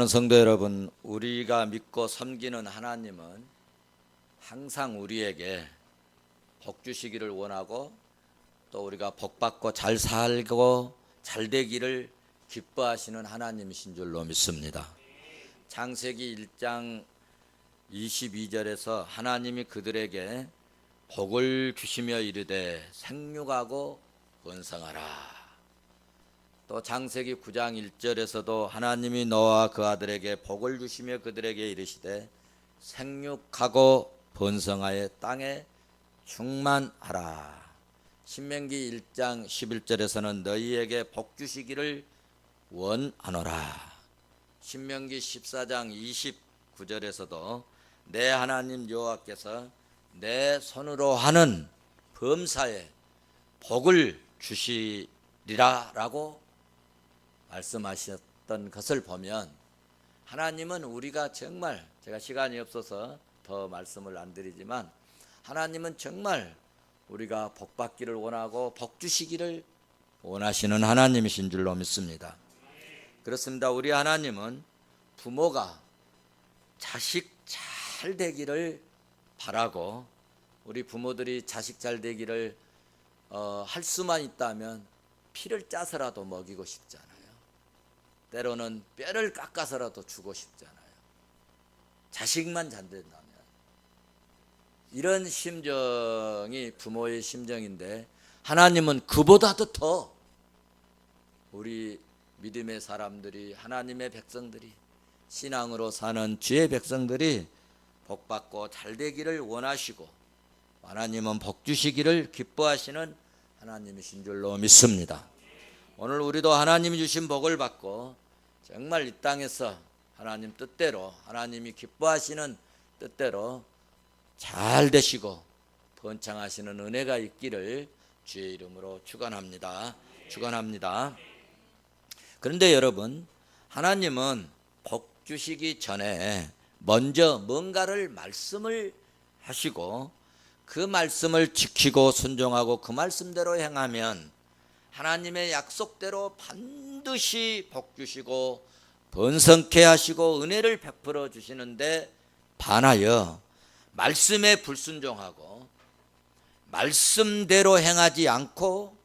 사랑하는 성도 여러분, 우리가 믿고 섬기는 하나님은 항상 우리에게 복 주시기를 원하고 또 우리가 복 받고 잘 살고 잘 되기를 기뻐하시는 하나님이신 줄로 믿습니다. 창세기 1장 22절에서 하나님이 그들에게 복을 주시며 이르되 생육하고 번성하라. 또 창세기 9장 1절에서도 하나님이 노아와 그 아들에게 복을 주시며 그들에게 이르시되 생육하고 번성하여 땅에 충만하라. 신명기 1장 11절에서는 너희에게 복 주시기를 원하노라. 신명기 14장 29절에서도 내 하나님 여호와께서 내 손으로 하는 범사에 복을 주시리라라고 말씀하셨던 것을 보면 하나님은 우리가 정말, 제가 시간이 없어서 더 말씀을 안 드리지만 하나님은 정말 우리가 복 받기를 원하고 복 주시기를 원하시는 하나님이신 줄로 믿습니다. 그렇습니다. 우리 하나님은 부모가 자식 잘 되기를 바라고 우리 부모들이 자식 잘 되기를 할 수만 있다면 피를 짜서라도 먹이고 싶잖아요. 때로는 뼈를 깎아서라도 주고 싶잖아요. 자식만 잘 된다면. 이런 심정이 부모의 심정인데 하나님은 그보다도 더 우리 믿음의 사람들이, 하나님의 백성들이, 신앙으로 사는 주의 백성들이 복받고 잘 되기를 원하시고 하나님은 복 주시기를 기뻐하시는 하나님이신 줄로 믿습니다. 오늘 우리도 하나님이 주신 복을 받고 정말 이 땅에서 하나님 뜻대로, 하나님이 기뻐하시는 뜻대로 잘 되시고 번창하시는 은혜가 있기를 주의 이름으로 축원합니다. 축원합니다. 그런데 여러분, 하나님은 복 주시기 전에 먼저 뭔가를 말씀을 하시고 그 말씀을 지키고 순종하고 그 말씀대로 행하면 하나님의 약속대로 반드시 복 주시고 번성케 하시고 은혜를 베풀어 주시는데 반하여 말씀에 불순종하고 말씀대로 행하지 않고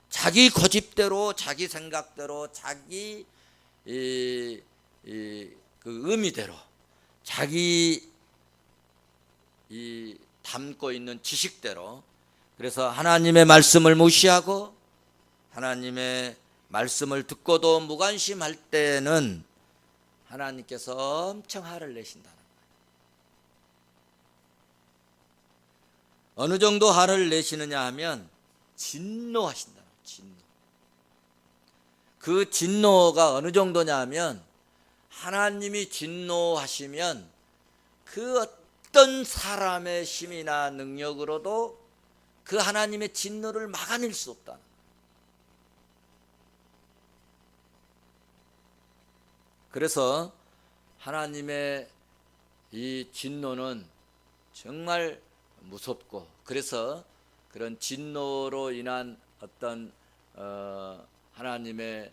자기 고집대로, 자기 생각대로, 자기 그 의미대로, 자기 담고 있는 지식대로, 그래서 하나님의 말씀을 무시하고 하나님의 말씀을 듣고도 무관심할 때는 하나님께서 엄청 화를 내신다는 거예요. 어느 정도 화를 내시느냐 하면 진노하신다는 거예요. 진노. 그 진노가 어느 정도냐 하면 하나님이 진노하시면 그 어떤 사람의 힘이나 능력으로도 그 하나님의 진노를 막아낼 수 없다는 거예요. 그래서 하나님의 이 진노는 정말 무섭고, 그래서 그런 진노로 인한 어떤 하나님의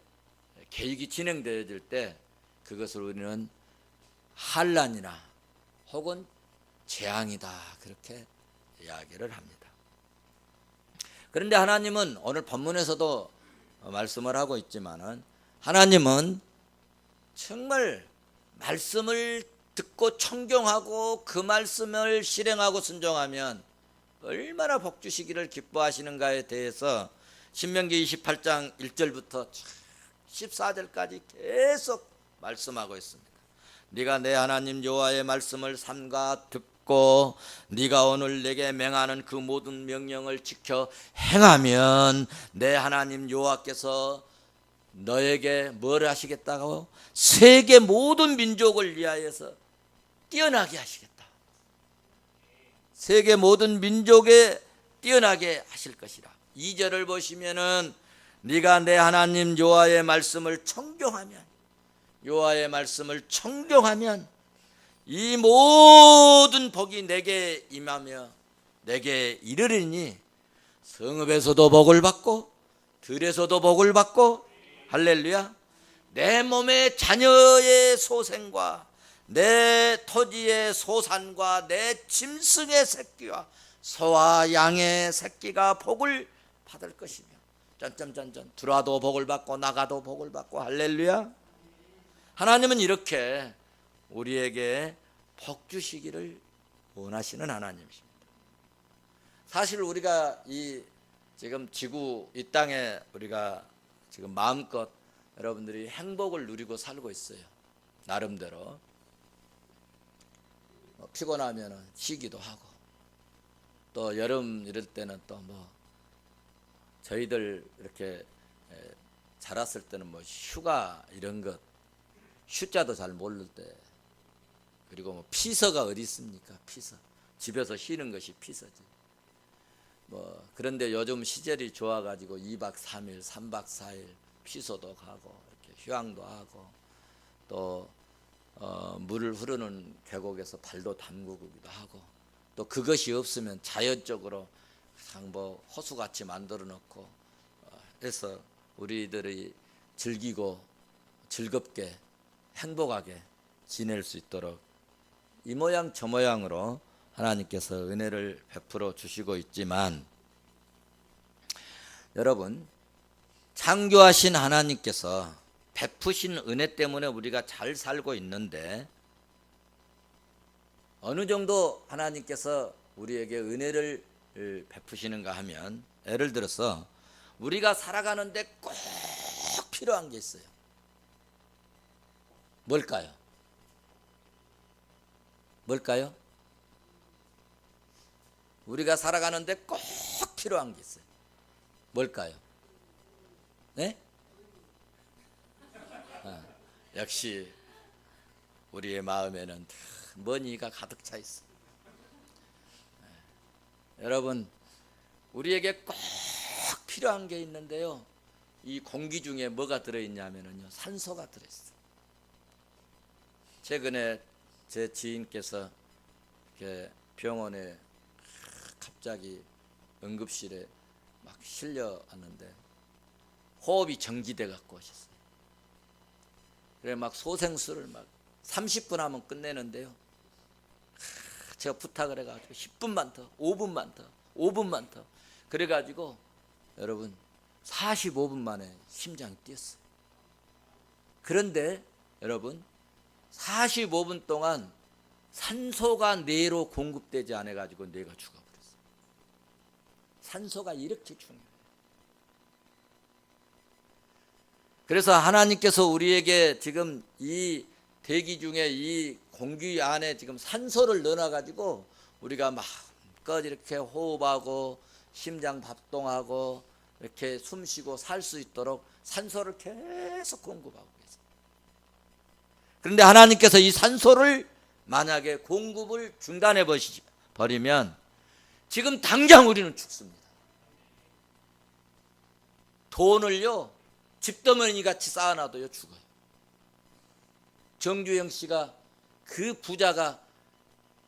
계획이 진행되어질 때 그것을 우리는 환난이나 혹은 재앙이다, 그렇게 이야기를 합니다. 그런데 하나님은 오늘 본문에서도 말씀을 하고 있지만은 하나님은 정말 말씀을 듣고 청종하고 그 말씀을 실행하고 순종하면 얼마나 복 주시기를 기뻐하시는가에 대해서 신명기 28장 1절부터 14절까지 계속 말씀하고 있습니다. 네가 내 하나님 여호와의 말씀을 삼가 듣고 네가 오늘 내게 명하는 그 모든 명령을 지켜 행하면 내 하나님 여호와께서 너에게 뭘 하시겠다고? 세계 모든 민족을 위하여서 뛰어나게 하시겠다. 세계 모든 민족에 뛰어나게 하실 것이라. 2절을 보시면은 네가 내 하나님 여호와의 말씀을 청종하면, 여호와의 말씀을 청종하면 이 모든 복이 내게 임하며 내게 이르리니 성읍에서도 복을 받고 들에서도 복을 받고, 할렐루야, 내 몸의 자녀의 소생과 내 토지의 소산과 내 짐승의 새끼와 소와 양의 새끼가 복을 받을 것이며 짠짠짠짠 들어와도 복을 받고 나가도 복을 받고 할렐루야. 하나님은 이렇게 우리에게 복 주시기를 원하시는 하나님이십니다. 사실 우리가 이 지금 지구 이 땅에 우리가 지금 마음껏 여러분들이 행복을 누리고 살고 있어요. 나름대로 피곤하면 쉬기도 하고 또 여름 이럴 때는 또 뭐 저희들 이렇게 자랐을 때는 뭐 휴가 이런 것 휴자도 잘 모를 때 그리고 뭐 피서가 어디 있습니까? 피서 집에서 쉬는 것이 피서지. 뭐 그런데 요즘 시절이 좋아가지고 2박 3일, 3박 4일 피서도 가고 이렇게 휴양도 하고 또 물을 흐르는 계곡에서 발도 담그기도 하고 또 그것이 없으면 자연적으로 뭐 호수같이 만들어 놓고 해서 우리들이 즐기고 즐겁게 행복하게 지낼 수 있도록 이 모양 저 모양으로 하나님께서 은혜를 베풀어 주시고 있지만 여러분 창조하신 하나님께서 베푸신 은혜 때문에 우리가 잘 살고 있는데 어느 정도 하나님께서 우리에게 은혜를 베푸시는가 하면 예를 들어서 우리가 살아가는데 꼭 필요한 게 있어요. 뭘까요? 뭘까요? 우리가 살아가는데 꼭 필요한 게 있어요. 뭘까요? 네? 역시 우리의 마음에는 먼 이가 가득 차 있어. 여러분 우리에게 꼭 필요한 게 있는데요. 이 공기 중에 뭐가 들어있냐면요, 산소가 들어있어요. 최근에 제 지인께서 이렇게 병원에 갑자기 응급실에 막 실려왔는데 호흡이 정지돼 갖고 오셨어요. 그래 막 소생술을 막 30분 하면 끝내는데요. 제가 부탁을 해가지고 10분만 더, 5분만 더, 5분만 더. 그래가지고 여러분 45분 만에 심장이 뛰었어요. 그런데 여러분 45분 동안 산소가 뇌로 공급되지 않아 가지고 뇌가 죽어버렸어요. 산소가 이렇게 중요해요. 그래서 하나님께서 우리에게 지금 이 대기 중에 이 공기 안에 지금 산소를 넣어놔 가지고 우리가 마음껏 이렇게 호흡하고 심장 박동하고 이렇게 숨쉬고 살 수 있도록 산소를 계속 공급하고 계세요. 그런데 하나님께서 이 산소를 만약에 공급을 중단해 버리면 지금 당장 우리는 죽습니다. 돈을요 집더머니 같이 쌓아놔도요 죽어요. 정주영 씨가 그 부자가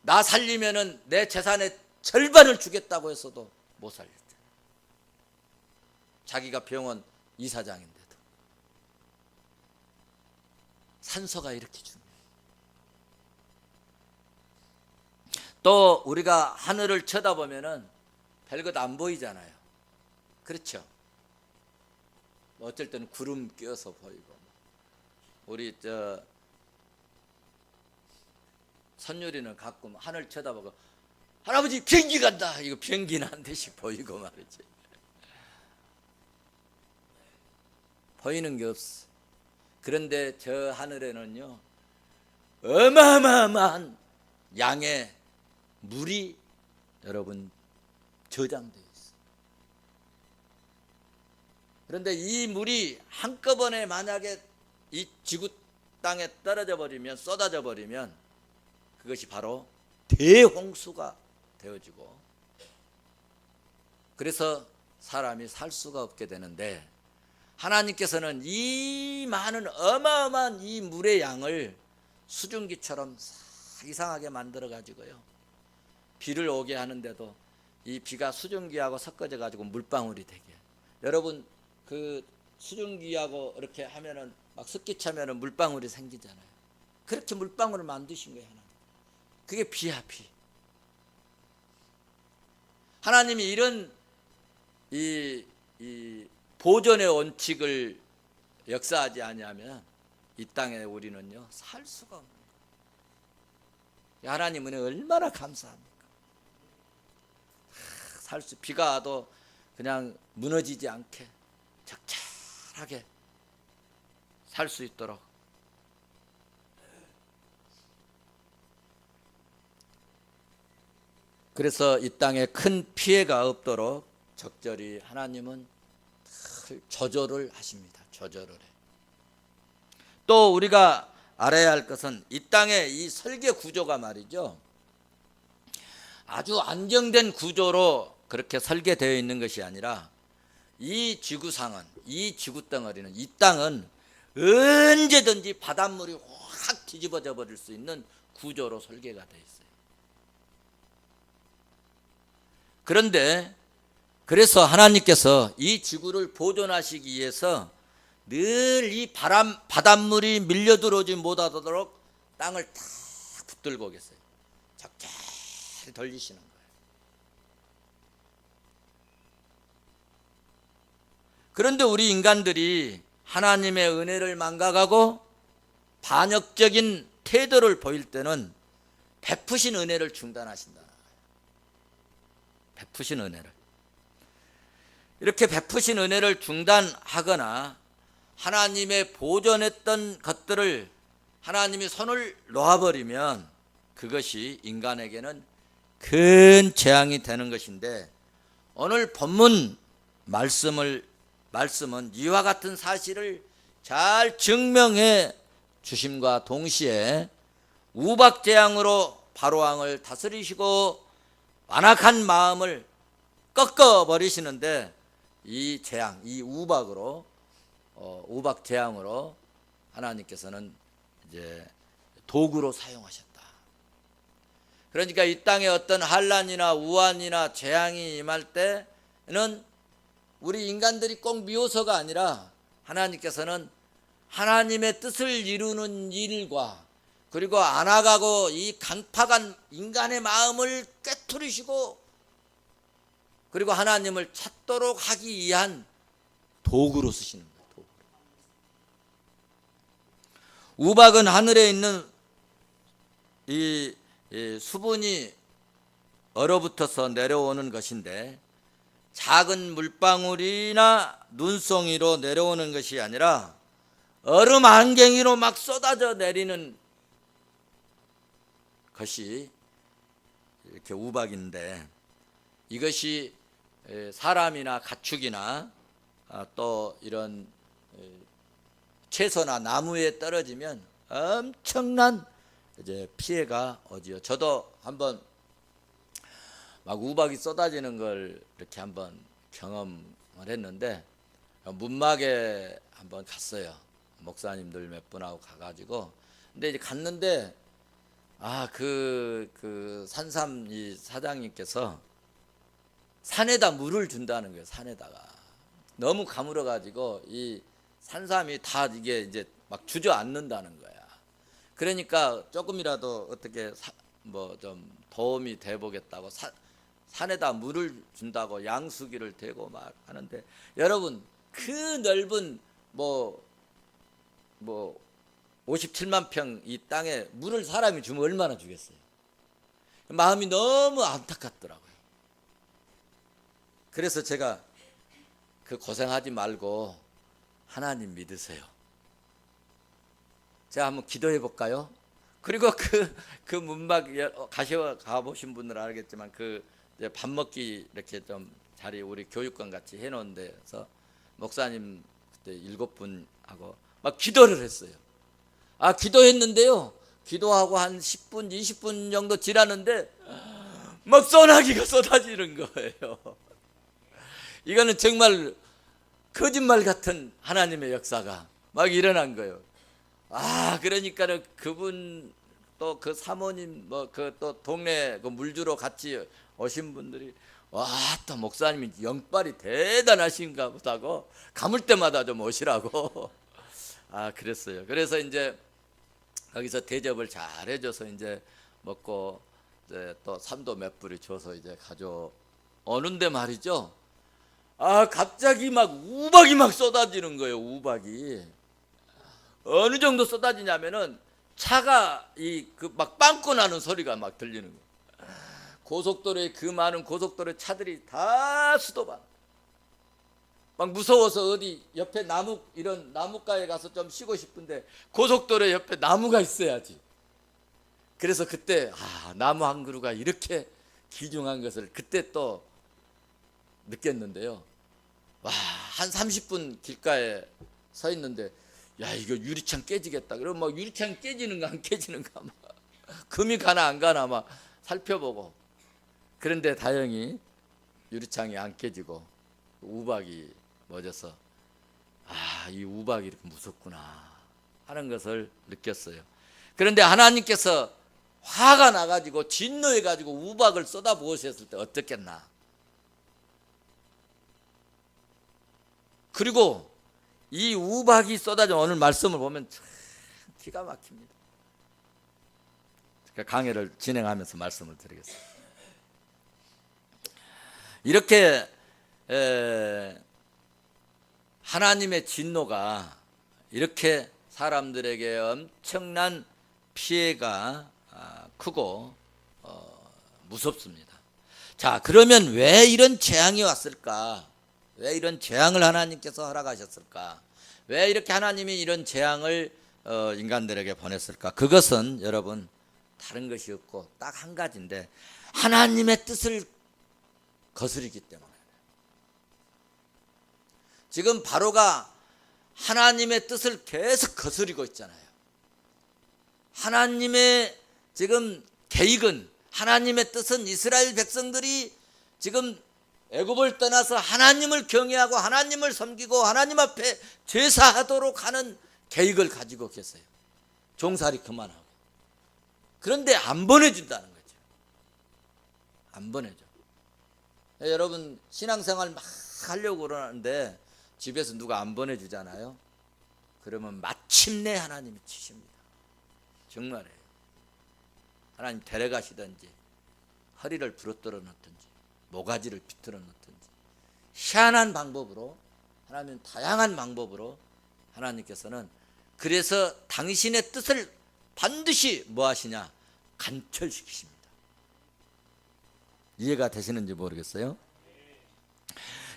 나 살리면은 내 재산의 절반을 주겠다고 했어도 못 살렸대. 자기가 병원 이사장인데도. 산소가 이렇게 중요해요. 또 우리가 하늘을 쳐다보면은 별것 안 보이잖아요. 그렇죠? 어쩔 때는 구름 껴서 보이고. 우리 선율이는 가끔 하늘 쳐다보고 할아버지 비행기 간다. 이거 비행기는 한 대씩 보이고 말이지. 보이는 게 없어. 그런데 저 하늘에는요 어마어마한 양의 물이 여러분 저장되어 있어요. 그런데 이 물이 한꺼번에 만약에 이 지구 땅에 떨어져 버리면 쏟아져 버리면 그것이 바로 대홍수가 되어지고 그래서 사람이 살 수가 없게 되는데 하나님께서는 이 많은 어마어마한 이 물의 양을 수증기처럼 이상하게 만들어 가지고요 비를 오게 하는데도 이 비가 수증기하고 섞어져 가지고 물방울이 되게 여러분 그 수증기하고 이렇게 하면은 막 습기 차면은 물방울이 생기잖아요. 그렇게 물방울을 만드신 거예요, 하나님. 그게 비야, 비. 하나님이 이런 이 보존의 원칙을 역사하지 아니하면 이 땅에 우리는요 살 수가 없는 거예요. 하나님은 얼마나 감사합니까? 비가 와도 그냥 무너지지 않게 적절하게 살 수 있도록. 그래서 이 땅에 큰 피해가 없도록 적절히 하나님은 조절을 하십니다. 조절을 해. 또 우리가 알아야 할 것은 이 땅의 이 설계 구조가 말이죠, 아주 안정된 구조로 그렇게 설계되어 있는 것이 아니라 이 지구상은, 이 지구덩어리는, 이 땅은 언제든지 바닷물이 확 뒤집어져 버릴 수 있는 구조로 설계가 되어 있어요. 그런데 그래서 하나님께서 이 지구를 보존하시기 위해서 늘 이 바닷물이 밀려 들어오지 못하도록 땅을 탁 붙들고 계세요. 적절히 돌리시는 거예요. 그런데 우리 인간들이 하나님의 은혜를 망각하고 반역적인 태도를 보일 때는 베푸신 은혜를 중단하신다. 베푸신 은혜를. 이렇게 베푸신 은혜를 중단하거나 하나님의 보존했던 것들을 하나님이 손을 놓아버리면 그것이 인간에게는 큰 재앙이 되는 것인데, 오늘 본문 말씀은 이와 같은 사실을 잘 증명해 주심과 동시에 우박재앙으로 바로왕을 다스리시고 완악한 마음을 꺾어버리시는데, 이 재앙, 이 우박재앙으로 하나님께서는 이제 도구로 사용하셨다. 그러니까 이 땅에 어떤 환난이나 우환이나 재앙이 임할 때는 우리 인간들이 꼭 미워서가 아니라 하나님께서는 하나님의 뜻을 이루는 일과, 그리고 안아가고 이 강팍한 인간의 마음을 꿰뚫으시고, 그리고 하나님을 찾도록 하기 위한 도구로 쓰시는 거예요. 도구로. 우박은 하늘에 있는 이 수분이 얼어붙어서 내려오는 것인데, 작은 물방울이나 눈송이로 내려오는 것이 아니라 얼음 안갱이로 막 쏟아져 내리는 것이 이렇게 우박인데, 이것이 사람이나 가축이나 또 이런 채소나 나무에 떨어지면 엄청난 이제 피해가 오지요. 저도 한번 막 우박이 쏟아지는 걸 이렇게 한번 경험을 했는데, 문막에 한번 갔어요. 목사님들 몇 분하고 가가지고. 근데 이제 갔는데 그 산삼 이 사장님께서 산에다 물을 준다는 거예요. 산에다가 너무 가물어 가지고 이 산삼이 다 이게 이제 막 주저앉는다는 거야. 그러니까 조금이라도 어떻게 뭐 좀 도움이 돼 보겠다고 산에다 물을 준다고 양수기를 대고 막 하는데, 여러분 그 넓은 뭐 57만 평 이 땅에 물을 사람이 주면 얼마나 주겠어요. 마음이 너무 안타깝더라고요. 그래서 제가 그 고생하지 말고 하나님 믿으세요. 제가 한번 기도해 볼까요? 그리고 그 문막 가보신 분들은 알겠지만 밥 먹기 이렇게 좀 자리 우리 교육관 같이 해놓은 데서 목사님 그때 7분하고 막 기도를 했어요. 기도했는데요. 기도하고 한 10분, 20분 정도 지났는데 막 소나기가 쏟아지는 거예요. 이거는 정말 거짓말 같은 하나님의 역사가 막 일어난 거예요. 그러니까는 그분 또 그 사모님 또 동네 그 물주로 같이 오신 분들이 또 목사님이 영빨이 대단하신가 보다고 가물 때마다 좀 오시라고 그랬어요. 그래서 이제 거기서 대접을 잘 해줘서 이제 먹고 이제 또 삼도 몇 뿌리 줘서 이제 가져오는데 말이죠. 갑자기 막 우박이 막 쏟아지는 거예요. 우박이 어느 정도 쏟아지냐면은 차가 그 막 빵꾸 나는 소리가 막 들리는 거예요. 고속도로에 그 많은 고속도로 차들이 다 수도반. 막 무서워서 어디 옆에 이런 나무가에 가서 좀 쉬고 싶은데 고속도로 옆에 나무가 있어야지. 그래서 그때 나무 한 그루가 이렇게 귀중한 것을 그때 또 느꼈는데요. 한 30분 길가에 서 있는데 이거 유리창 깨지겠다. 그러면 막 유리창 깨지는가 안 깨지는가 막 금이 가나 안 가나 막 살펴보고. 그런데 다행히 유리창이 안 깨지고 우박이 멎어서 이 우박이 이렇게 무섭구나 하는 것을 느꼈어요. 그런데 하나님께서 화가 나가지고 진노해가지고 우박을 쏟아부으셨을 때 어떻겠나. 그리고 이 우박이 쏟아져 오늘 말씀을 보면 참 기가 막힙니다. 강해를 진행하면서 말씀을 드리겠습니다. 이렇게 하나님의 진노가 이렇게 사람들에게 엄청난 피해가 크고 무섭습니다. 자, 그러면 왜 이런 재앙이 왔을까? 왜 이런 재앙을 하나님께서 허락하셨을까? 왜 이렇게 하나님이 이런 재앙을 인간들에게 보냈을까? 그것은 여러분 다른 것이 없고 딱 한 가지인데 하나님의 뜻을 거스르기 때문에. 지금 바로가 하나님의 뜻을 계속 거스르고 있잖아요. 하나님의 지금 계획은, 하나님의 뜻은 이스라엘 백성들이 지금 애굽을 떠나서 하나님을 경외하고 하나님을 섬기고 하나님 앞에 제사하도록 하는 계획을 가지고 계세요. 종살이 그만하고. 그런데 안 보내준다는 거죠. 안 보내줘. 여러분 신앙생활 막 하려고 그러는데 집에서 누가 안 보내주잖아요. 그러면 마침내 하나님이 치십니다. 정말이에요. 하나님 데려가시든지 허리를 부러뜨려 놓든지 모가지를 비틀어 놓든지 희한한 방법으로, 하나님은 다양한 방법으로 하나님께서는 그래서 당신의 뜻을 반드시 뭐 하시냐? 간철시키십니다. 이해가 되시는지 모르겠어요.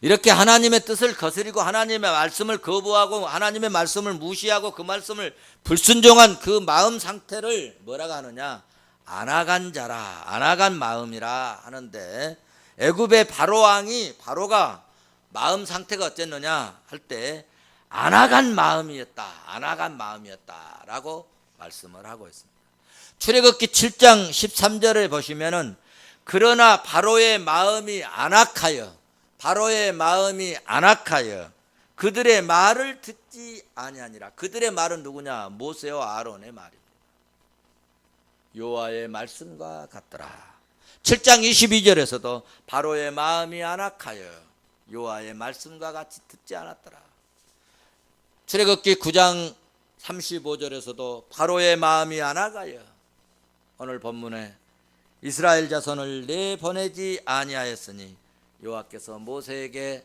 이렇게 하나님의 뜻을 거스리고 하나님의 말씀을 거부하고 하나님의 말씀을 무시하고 그 말씀을 불순종한 그 마음 상태를 뭐라고 하느냐? 안아간 자라, 안아간 마음이라 하는데, 애굽의 바로가 마음 상태가 어땠느냐 할 때 안아간 마음이었다라고 말씀을 하고 있습니다. 출애굽기 7장 13절에 보시면은 그러나 바로의 마음이 안악하여 그들의 말을 듣지 아니하니라. 그들의 말은 누구냐? 모세와 아론의 말입니다. 여호와의 말씀과 같더라. 7장 22절에서도 바로의 마음이 안악하여 여호와의 말씀과 같이 듣지 않았더라. 출애굽기 9장 35절에서도 바로의 마음이 안악하여, 오늘 본문에 이스라엘 자손을 내보내지 아니하였으니 여호와께서 모세에게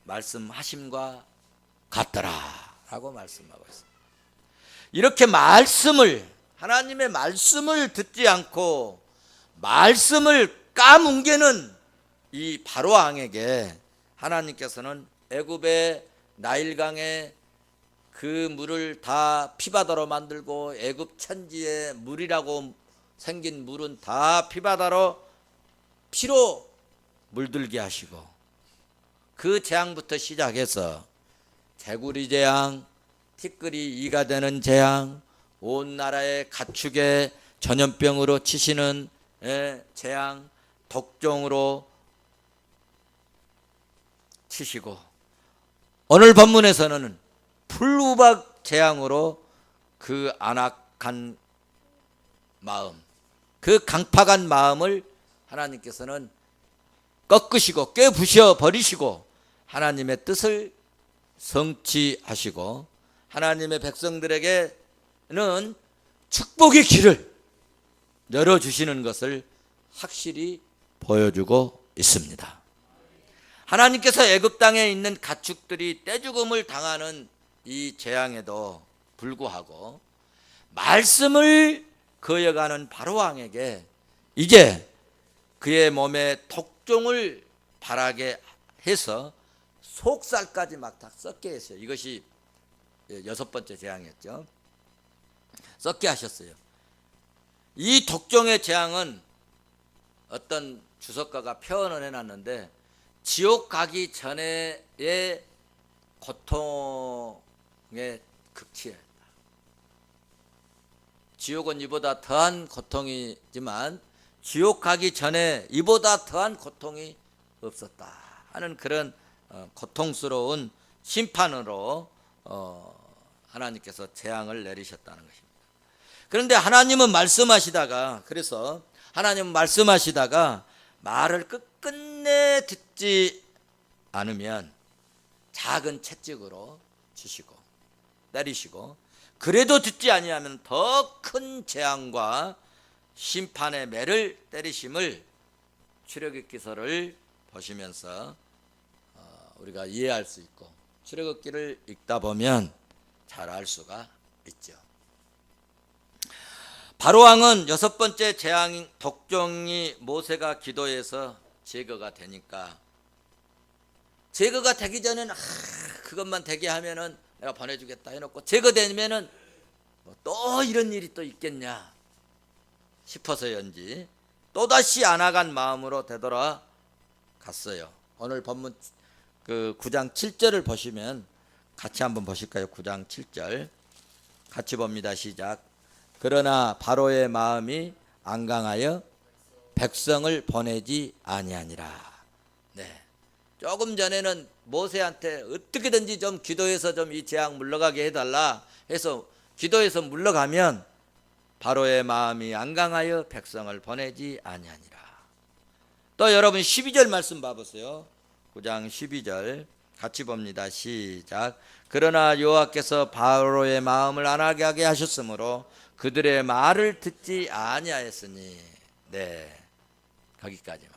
말씀하심과 같더라 라고 말씀하고 있습니다. 이렇게 하나님의 말씀을 듣지 않고 말씀을 까뭉개는 이 바로 왕에게 하나님께서는 애굽의 나일강에 그 물을 다 피바다로 만들고 애굽 천지의 물이라고 생긴 물은 다 피바다로 피로 물들게 하시고, 그 재앙부터 시작해서 개구리 재앙, 티끌이 이가 되는 재앙, 온 나라의 가축에 전염병으로 치시는 재앙, 독종으로 치시고, 오늘 본문에서는 풀우박 재앙으로 그 안악한 마음, 그 강팍한 마음을 하나님께서는 꺾으시고 깨부셔 버리시고 하나님의 뜻을 성취하시고 하나님의 백성들에게는 축복의 길을 열어주시는 것을 확실히 보여주고 있습니다. 하나님께서 애굽 땅에 있는 가축들이 떼죽음을 당하는 이 재앙에도 불구하고 말씀을 거역하는 바로왕에게 이제 그의 몸에 독종을 바라게 해서 속살까지 막 다 썩게 했어요. 이것이 6번째 재앙이었죠. 썩게 하셨어요. 이 독종의 재앙은 어떤 주석가가 표현을 해놨는데 지옥 가기 전에의 고통의 극치였다. 지옥은 이보다 더한 고통이지만 지옥 가기 전에 이보다 더한 고통이 없었다 하는 그런 고통스러운 심판으로 하나님께서 재앙을 내리셨다는 것입니다. 그런데 하나님은 말씀하시다가 말을 끝끝내 듣지 않으면 작은 채찍으로 치시고 때리시고, 그래도 듣지 아니하면 더 큰 재앙과 심판의 매를 때리심을 출애굽기서를 보시면서 우리가 이해할 수 있고 출애굽기를 읽다 보면 잘 알 수가 있죠. 바로왕은 6번째 재앙 독종이 모세가 기도해서 제거가 되니까, 제거가 되기 전에는 그것만 되게 하면은 내가 보내주겠다 해놓고 제거되면은 또 이런 일이 또 있겠냐 싶어서였는지 또다시 안아간 마음으로 되돌아갔어요. 오늘 본문 그 9장 7절을 보시면 같이 한번 보실까요? 9장 7절 같이 봅니다. 시작. 그러나 바로의 마음이 안강하여 백성을 보내지 아니하니라. 네. 조금 전에는 모세한테 어떻게든지 좀 기도해서 좀 이 재앙 물러가게 해달라 해서 기도해서 물러가면 바로의 마음이 안강하여 백성을 보내지 아니하니라. 또 여러분 12절 말씀 봐보세요. 9장 12절 같이 봅니다. 시작. 그러나 여호와께서 바로의 마음을 안하게 하게 하셨으므로 그들의 말을 듣지 아니하였으니. 네, 거기까지만.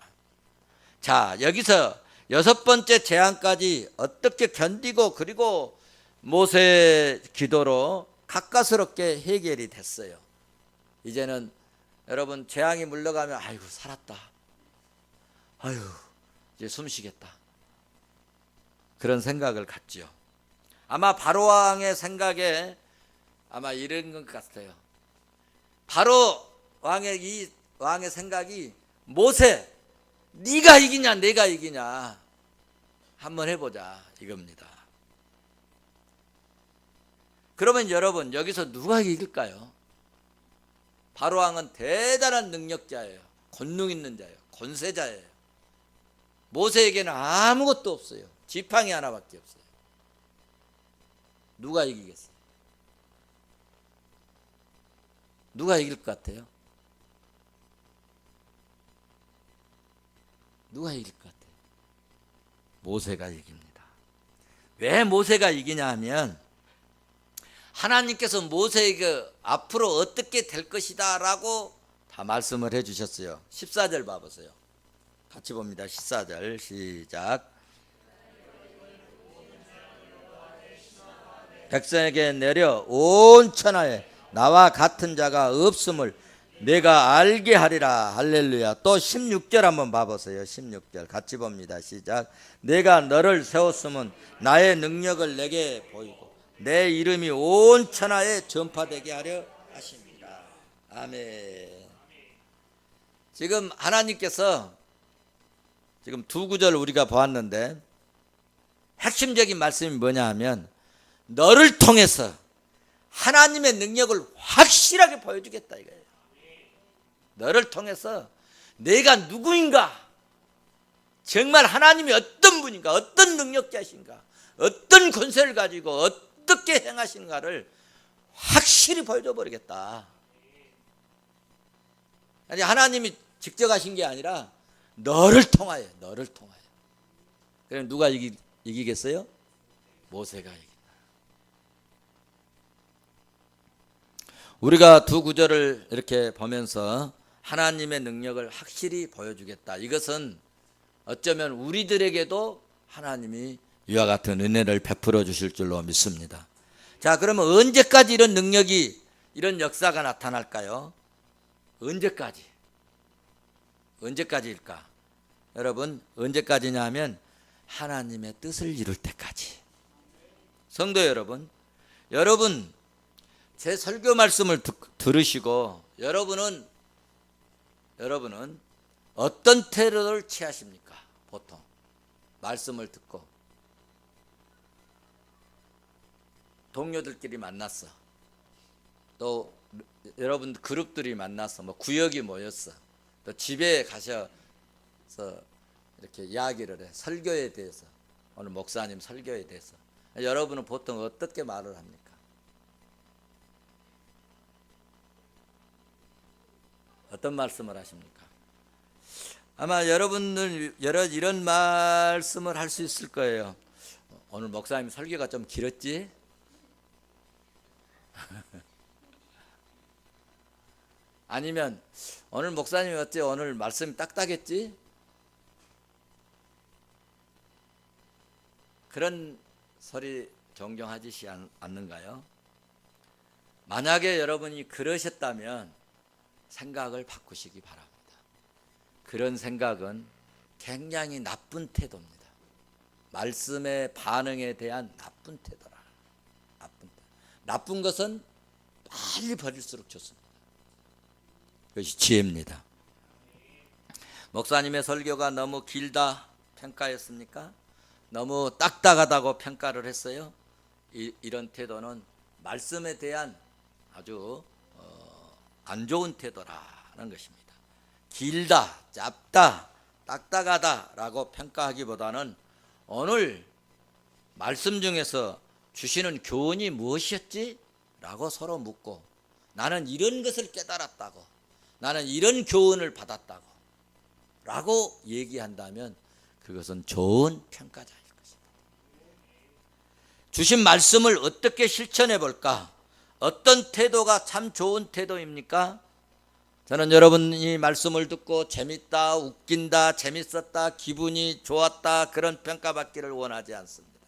자, 여기서 6번째 재앙까지 어떻게 견디고 그리고 모세 기도로 가까스럽게 해결이 됐어요. 이제는 여러분 재앙이 물러가면 아이고 살았다, 아유 이제 숨쉬겠다, 그런 생각을 갖지요. 아마 바로왕의 생각에 아마 이런 것 같아요. 바로왕의 이 왕의 생각이 모세 네가 이기냐 내가 이기냐 한번 해보자 이겁니다. 그러면 여러분 여기서 누가 이길까요? 바로왕은 대단한 능력자예요. 권능 있는 자예요. 권세자예요. 모세에게는 아무것도 없어요. 지팡이 하나밖에 없어요. 누가 이기겠어요? 누가 이길 것 같아요? 누가 이길 것 같아요? 모세가 이깁니다. 왜 모세가 이기냐 하면 하나님께서 모세에게 앞으로 어떻게 될 것이다 라고 다 말씀을 해 주셨어요. 14절 봐보세요. 같이 봅니다. 14절 시작. 백성에게 내려 온 천하에 나와 같은 자가 없음을 내가 알게 하리라. 할렐루야. 또 16절 한번 봐보세요. 16절 같이 봅니다. 시작. 내가 너를 세웠으면 나의 능력을 내게 보이고 내 이름이 온 천하에 전파되게 하려 하십니다. 아멘. 지금 하나님께서 지금 두 구절 우리가 보았는데 핵심적인 말씀이 뭐냐 하면 너를 통해서 하나님의 능력을 확실하게 보여주겠다 이거예요. 너를 통해서 내가 누구인가, 정말 하나님이 어떤 분인가, 어떤 능력자신가, 어떤 권세를 가지고 어떻게 행하시는가를 확실히 보여줘 버리겠다. 아니 하나님이 직접 하신 게 아니라 너를 통하여. 그럼 누가 이기겠어요? 모세가 이긴다. 우리가 두 구절을 이렇게 보면서 하나님의 능력을 확실히 보여주겠다. 이것은 어쩌면 우리들에게도 하나님이 이와 같은 은혜를 베풀어 주실 줄로 믿습니다. 자, 그러면 언제까지 이런 능력이, 이런 역사가 나타날까요? 언제까지일까? 여러분, 언제까지냐 하면 하나님의 뜻을 이룰 때까지. 성도 여러분, 제 설교 말씀을 들으시고 여러분은 어떤 태도를 취하십니까? 보통 말씀을 듣고 동료들끼리 만났어, 또 여러분 그룹들이 만나서 뭐 구역이 모였어, 또 집에 가셔서 이렇게 이야기를 해, 설교에 대해서, 오늘 목사님 설교에 대해서. 여러분은 보통 어떻게 말을 합니까? 어떤 말씀을 하십니까? 아마 여러분들 이런 말씀을 할 수 있을 거예요. 오늘 목사님 설교가 좀 길었지? 아니면 오늘 목사님 어째 오늘 말씀이 딱딱했지? 그런 소리 종종 하시지 않는가요? 만약에 여러분이 그러셨다면 생각을 바꾸시기 바랍니다. 그런 생각은 굉장히 나쁜 태도입니다. 말씀의 반응에 대한 나쁜 태도라. 나쁜 것은 빨리 버릴수록 좋습니다. 그것이 지혜입니다. 목사님의 설교가 너무 길다 평가했습니까? 너무 딱딱하다고 평가를 했어요? 이런 태도는 말씀에 대한 아주 안 좋은 태도라는 것입니다. 길다, 짧다, 딱딱하다라고 평가하기보다는 오늘 말씀 중에서 주시는 교훈이 무엇이었지? 라고 서로 묻고, 나는 이런 것을 깨달았다고, 나는 이런 교훈을 받았다고 라고 얘기한다면 그것은 좋은 평가자일 것입니다. 주신 말씀을 어떻게 실천해 볼까? 어떤 태도가 참 좋은 태도입니까? 저는 여러분이 말씀을 듣고 재밌다, 웃긴다, 재밌었다, 기분이 좋았다, 그런 평가받기를 원하지 않습니다.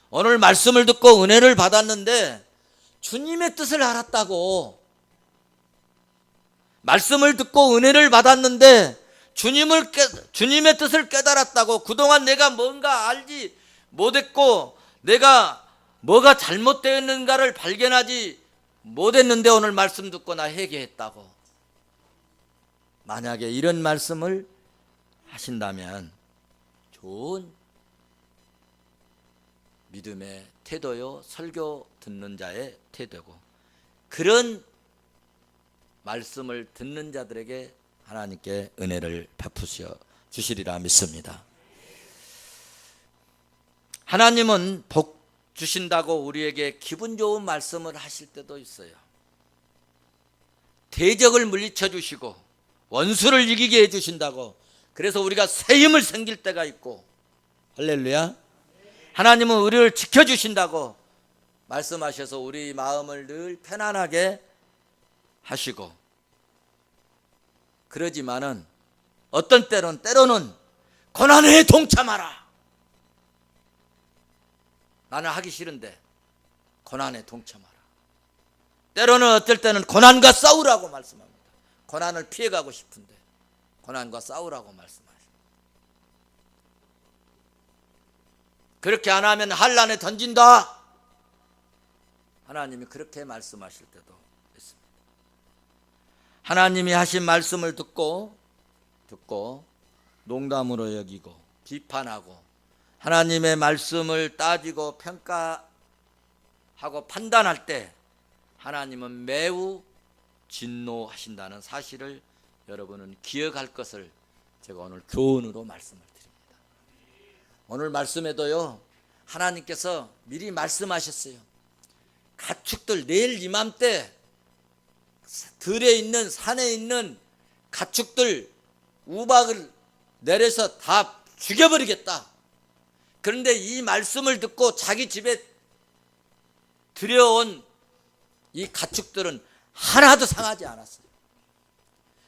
오늘 말씀을 듣고 은혜를 받았는데 주님의 뜻을 알았다고, 말씀을 듣고 은혜를 받았는데 주님의 뜻을 깨달았다고, 그동안 내가 뭔가 알지 못했고 내가 뭐가 잘못되었는가를 발견하지 못했는데 오늘 말씀 듣고 나 회개했다고, 만약에 이런 말씀을 하신다면 좋은 믿음의 태도요, 설교 듣는 자의 태도고, 그런 말씀을 듣는 자들에게 하나님께 은혜를 베푸셔 주시리라 믿습니다. 하나님은 복 주신다고 우리에게 기분 좋은 말씀을 하실 때도 있어요. 대적을 물리쳐 주시고 원수를 이기게 해 주신다고, 그래서 우리가 새 힘을 생길 때가 있고, 할렐루야. 하나님은 우리를 지켜주신다고 말씀하셔서 우리 마음을 늘 편안하게 하시고, 그러지만은 어떤 때로는 고난에 동참하라. 나는 하기 싫은데 고난에 동참하라. 때로는 어떨 때는 고난과 싸우라고 말씀합니다. 고난을 피해가고 싶은데 고난과 싸우라고 말씀하십니다. 그렇게 안 하면 환난에 던진다. 하나님이 그렇게 말씀하실 때도 있습니다. 하나님이 하신 말씀을 듣고 농담으로 여기고 비판하고 하나님의 말씀을 따지고 평가하고 판단할 때 하나님은 매우 진노하신다는 사실을 여러분은 기억할 것을 제가 오늘 교훈으로 말씀을 드립니다. 오늘 말씀에도요, 하나님께서 미리 말씀하셨어요. 가축들 내일 이맘때 들에 있는 산에 있는 가축들 우박을 내려서 다 죽여버리겠다. 그런데 이 말씀을 듣고 자기 집에 들여온 이 가축들은 하나도 상하지 않았어요.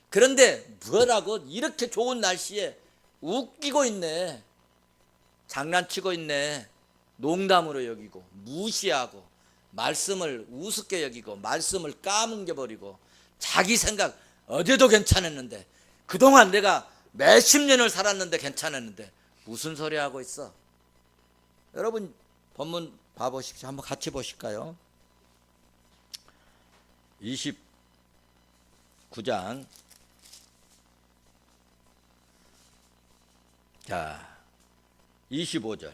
그런데 뭐라고 이렇게 좋은 날씨에 웃기고 있네, 장난치고 있네, 농담으로 여기고 무시하고 말씀을 우습게 여기고 말씀을 까뭉겨버리고 자기 생각, 어제도 괜찮았는데 그동안 내가 몇십 년을 살았는데 괜찮았는데 무슨 소리 하고 있어. 여러분 본문 봐보십시오. 한번 같이 보실까요? 29장 자 25절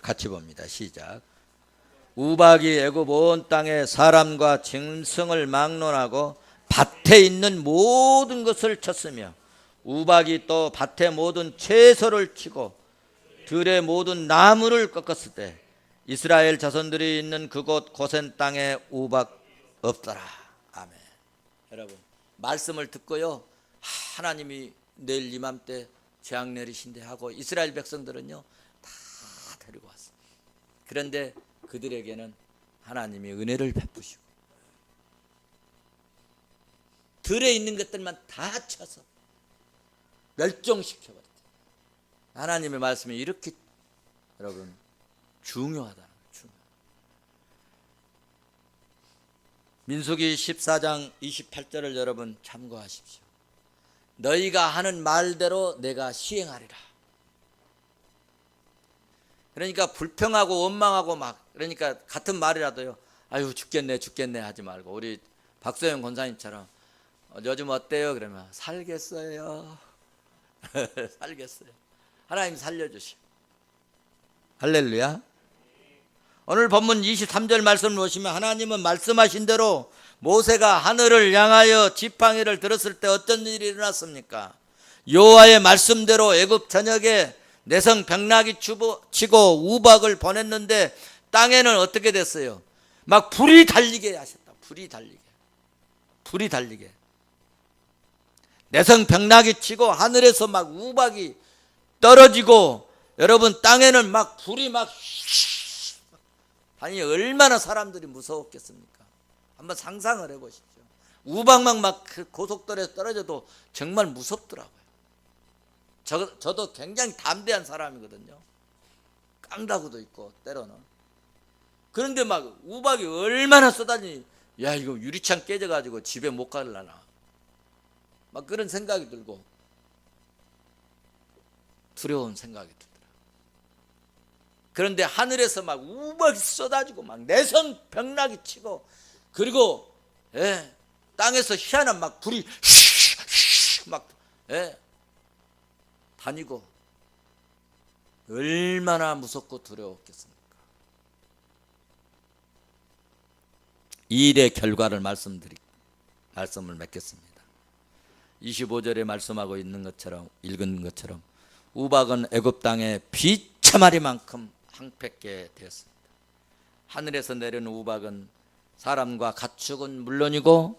같이 봅니다. 시작. 우박이 애굽 온 땅에 사람과 짐승을 막론하고 밭에 있는 모든 것을 쳤으며 우박이 또 밭의 모든 채소를 치고 들의 모든 나무를 꺾었을 때 이스라엘 자손들이 있는 그곳 고센 땅에 우박 없더라. 아멘. 여러분 말씀을 듣고요, 하나님이 내일 이맘때 재앙 내리신대 하고 이스라엘 백성들은요 다 데리고 왔어요. 그런데 그들에게는 하나님이 은혜를 베푸시고 들에 있는 것들만 다 쳐서 멸종시켜버렸다. 하나님의 말씀이 이렇게 여러분 중요하다는 거예요. 민수기 14장 28절을 여러분 참고하십시오. 너희가 하는 말대로 내가 시행하리라. 그러니까 불평하고 원망하고 막, 그러니까 같은 말이라도요, 아유 죽겠네 하지 말고, 우리 박소영 권사님처럼 요즘 어때요? 그러면 살겠어요. 살겠어요. 하나님 살려주시오. 할렐루야. 오늘 본문 23절 말씀을 보시면 하나님은 말씀하신 대로 모세가 하늘을 향하여 지팡이를 들었을 때 어떤 일이 일어났습니까? 여호와의 말씀대로 애굽 전역에 내성 병나기 치고 우박을 보냈는데 땅에는 어떻게 됐어요? 막 불이 달리게 하셨다. 불이 달리게. 내성 병나기 치고 하늘에서 막 우박이 떨어지고 여러분 땅에는 막 불이 막 아니 얼마나 사람들이 무서웠겠습니까? 한번 상상을 해보십시오. 우박막 막 고속도로에서 떨어져도 정말 무섭더라고요. 저도 굉장히 담대한 사람이거든요. 깡다구도 있고 때로는. 그런데 막 우박이 얼마나 쏟아지니, 야 이거 유리창 깨져가지고 집에 못 가려나 막 그런 생각이 들고 두려운 생각이 들더라고요. 그런데 하늘에서 막 우박이 쏟아지고 막 내성 병나기 치고, 그리고 땅에서 희한한 막 불이 막 다니고 얼마나 무섭고 두려웠겠습니까? 이 일의 결과를 말씀을 맺겠습니다. 25절에 말씀하고 있는 것처럼, 읽은 것처럼 우박은 애굽 땅에 비참하리만큼 항패게 되었습니다. 하늘에서 내려온 우박은 사람과 가축은 물론이고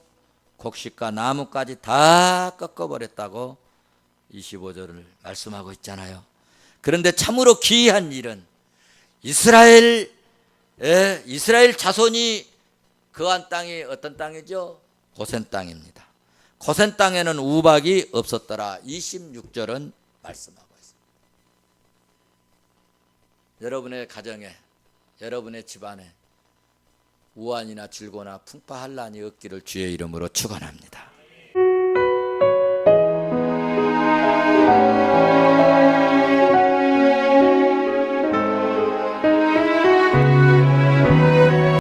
곡식과 나무까지 다 꺾어버렸다고 25절을 말씀하고 있잖아요. 그런데 참으로 기이한 일은 이스라엘 자손이 거한 땅이 어떤 땅이죠? 고센 땅입니다. 고센 땅에는 우박이 없었더라. 26절은 말씀하고 있습니다. 여러분의 가정에, 여러분의 집안에 우환이나 질고나 풍파한란이 없기를 주의 이름으로 축원합니다.